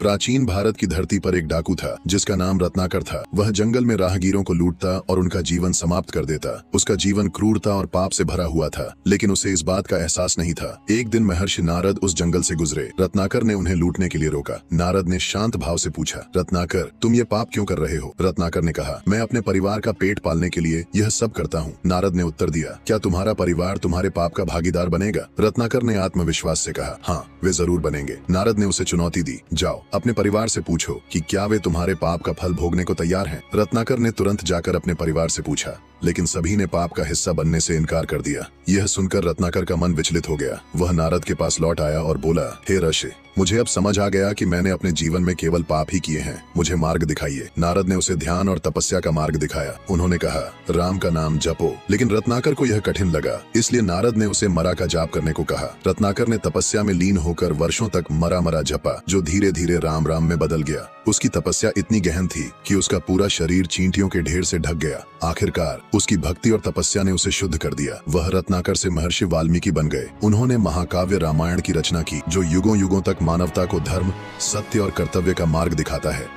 प्राचीन भारत की धरती पर एक डाकू था जिसका नाम रत्नाकर था। वह जंगल में राहगीरों को लूटता और उनका जीवन समाप्त कर देता। उसका जीवन क्रूरता और पाप से भरा हुआ था, लेकिन उसे इस बात का एहसास नहीं था। एक दिन महर्षि नारद उस जंगल से गुजरे। रत्नाकर ने उन्हें लूटने के लिए रोका। नारद ने शांत भाव से पूछा, रत्नाकर, तुम ये पाप क्यों कर रहे हो? रत्नाकर ने कहा, मैं अपने परिवार का पेट पालने के लिए यह सब करता हूँ। नारद ने उत्तर दिया, क्या तुम्हारा परिवार तुम्हारे पाप का भागीदार बनेगा? रत्नाकर ने आत्मविश्वास से कहा, हाँ, वे जरूर बनेंगे। नारद ने उसे चुनौती दी, जाओ अपने परिवार से पूछो कि क्या वे तुम्हारे पाप का फल भोगने को तैयार हैं। रत्नाकर ने तुरंत जाकर अपने परिवार से पूछा, लेकिन सभी ने पाप का हिस्सा बनने से इनकार कर दिया। यह सुनकर रत्नाकर का मन विचलित हो गया। वह नारद के पास लौट आया और बोला, हे ऋषि, मुझे अब समझ आ गया कि मैंने अपने जीवन में केवल पाप ही किए हैं। मुझे मार्ग दिखाइए। नारद ने उसे ध्यान और तपस्या का मार्ग दिखाया। उन्होंने कहा, राम का नाम जपो। लेकिन रत्नाकर को यह कठिन लगा, इसलिए नारद ने उसे मरा का जाप करने को कहा। रत्नाकर ने तपस्या में लीन होकर वर्षों तक मरा मरा जपा, जो धीरे धीरे राम राम में बदल गया। उसकी तपस्या इतनी गहन थी कि उसका पूरा शरीर चींटियों के ढेर से ढक गया। आखिरकार उसकी भक्ति और तपस्या ने उसे शुद्ध कर दिया। वह रत्नाकर से महर्षि वाल्मीकि बन गए। उन्होंने महाकाव्य रामायण की रचना की, जो युगों युगों तक मानवता को धर्म, सत्य और कर्तव्य का मार्ग दिखाता है।